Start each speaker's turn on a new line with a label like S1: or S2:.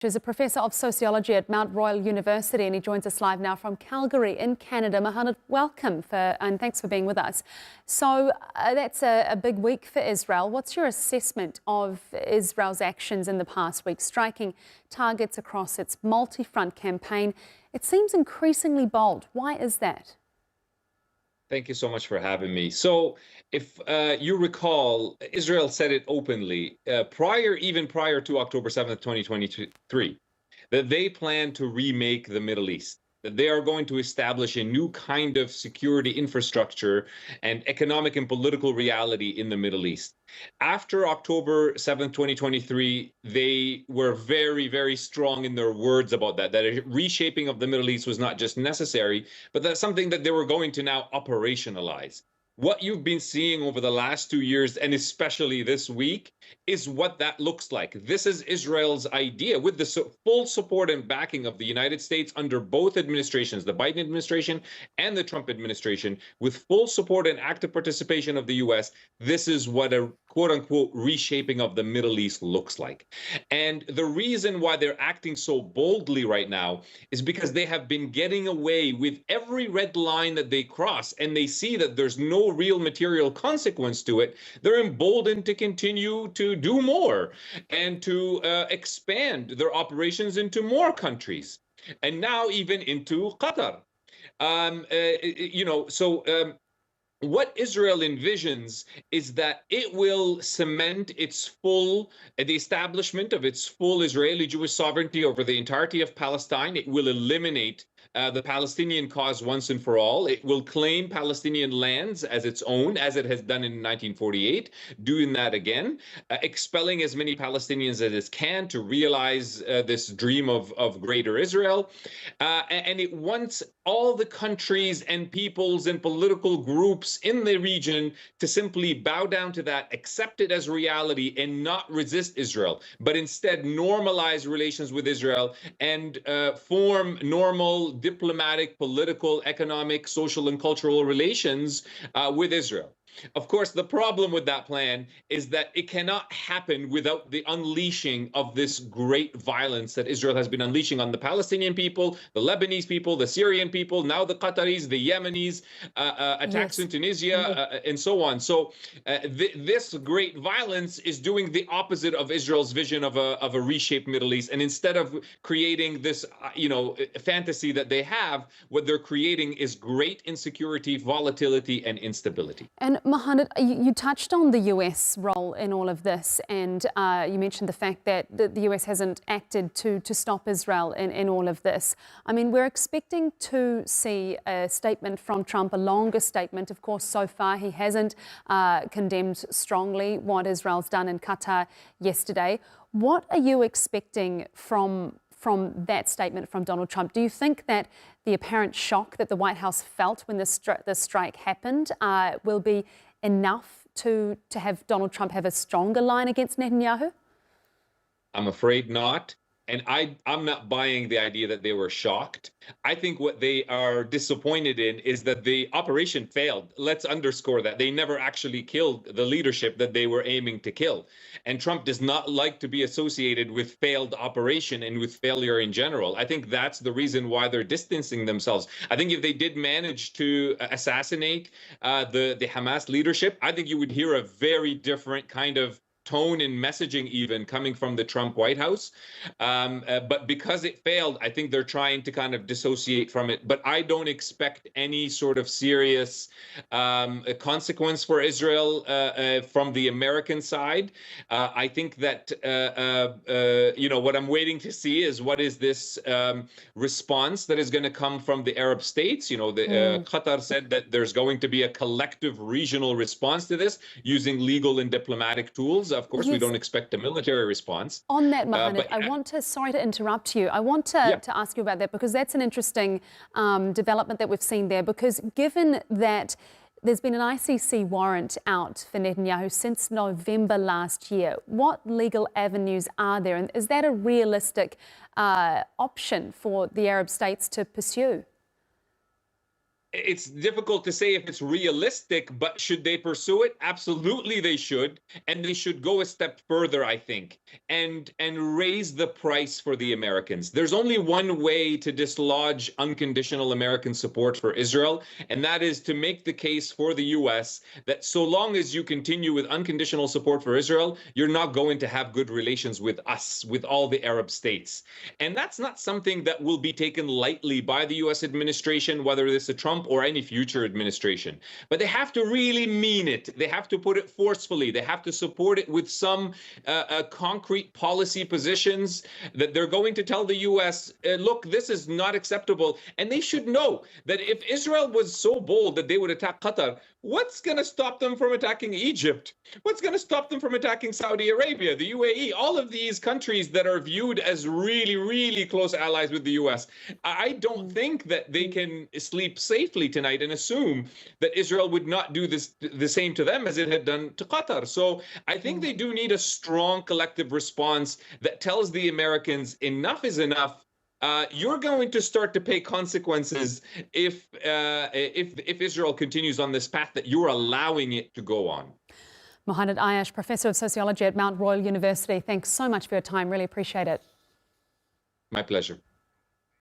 S1: He's a professor of sociology at Mount Royal University, and he joins us live now from Calgary in Canada. Muhannad, welcome and thanks for being with us. So that's a big week for Israel. What's your assessment of Israel's actions in the past week, striking targets across its multi-front campaign? It seems increasingly bold. Why is that?
S2: Thank you so much for having me. So, if you recall, Israel said it openly even prior to October 7th, 2023, that they plan to remake the Middle East, that they are going to establish a new kind of security infrastructure and economic and political reality in the Middle East. After October 7th, 2023, they were very, very strong in their words about that a reshaping of the Middle East was not just necessary, but that's something that they were going to now operationalize. What you've been seeing over the last 2 years, and especially this week, is what that looks like. This is Israel's idea, with the full support and backing of the United States under both administrations, the Biden administration and the Trump administration, with full support and active participation of the US. This is what a quote-unquote reshaping of the Middle East looks like. And the reason why they're acting so boldly right now is because they have been getting away with every red line that they cross, and they see that there's no real material consequence to it. They're emboldened to continue to do more and to expand their operations into more countries, and now even into Qatar. What Israel envisions is that it will cement the establishment of its full Israeli Jewish sovereignty over the entirety of Palestine. It will eliminate the Palestinian cause once and for all. It will claim Palestinian lands as its own, as it has done in 1948, doing that again, expelling as many Palestinians as it can to realize this dream of greater Israel. And it wants all the countries and peoples and political groups in the region to simply bow down to that, accept it as reality, and not resist Israel, but instead normalize relations with Israel and form normal diplomatic, political, economic, social, and cultural relations with Israel. Of course, the problem with that plan is that it cannot happen without the unleashing of this great violence that Israel has been unleashing on the Palestinian people, the Lebanese people, the Syrian people, now the Qataris, the Yemenis, attacks in Tunisia, and so on. So this great violence is doing the opposite of Israel's vision of a reshaped Middle East. And instead of creating this, fantasy that they have, what they're creating is great insecurity, volatility, and instability.
S1: And Muhannad, you touched on the US role in all of this, and you mentioned the fact that the US hasn't acted to stop Israel in all of this. I mean, we're expecting to see a statement from Trump, a longer statement. Of course, so far he hasn't condemned strongly what Israel's done in Qatar yesterday. What are you expecting from that statement from Donald Trump? Do you think that the apparent shock that the White House felt when this strike happened will be enough to have Donald Trump have a stronger line against Netanyahu?
S2: I'm afraid not. And I'm not buying the idea that they were shocked. I think what they are disappointed in is that the operation failed. Let's underscore that. They never actually killed the leadership that they were aiming to kill. And Trump does not like to be associated with failed operation and with failure in general. I think that's the reason why they're distancing themselves. I think if they did manage to assassinate the Hamas leadership, I think you would hear a very different kind of tone and messaging even coming from the Trump White House. But because it failed, I think they're trying to kind of dissociate from it. But I don't expect any sort of serious consequence for Israel from the American side. I think that, what I'm waiting to see is what is this response that is going to come from the Arab states. Qatar said that there's going to be a collective regional response to this using legal and diplomatic tools. Of course, we don't expect a military response.
S1: On that, Muhannad, sorry to interrupt you. I want to ask you about that, because that's an interesting development that we've seen there. Because given that there's been an ICC warrant out for Netanyahu since November last year, what legal avenues are there? And is that a realistic option for the Arab states to pursue?
S2: It's difficult to say if it's realistic, but should they pursue it? Absolutely they should. And they should go a step further, I think, and raise the price for the Americans. There's only one way to dislodge unconditional American support for Israel, and that is to make the case for the US that so long as you continue with unconditional support for Israel, you're not going to have good relations with us, with all the Arab states. And that's not something that will be taken lightly by the US administration, whether it's a Trump or any future administration. But they have to really mean it. They have to put it forcefully. They have to support it with some concrete policy positions that they're going to tell the US, look, this is not acceptable. And they should know that if Israel was so bold that they would attack Qatar, what's going to stop them from attacking Egypt? What's going to stop them from attacking Saudi Arabia, the UAE, all of these countries that are viewed as really, really close allies with the US? I don't think that they can sleep safely tonight and assume that Israel would not do the same to them as it had done to Qatar. So I think they do need a strong collective response that tells the Americans enough is enough. You're going to start to pay consequences if Israel continues on this path that you're allowing it to go on.
S1: Muhannad Ayyash, Professor of Sociology at Mount Royal University, thanks so much for your time. Really appreciate it.
S2: My pleasure.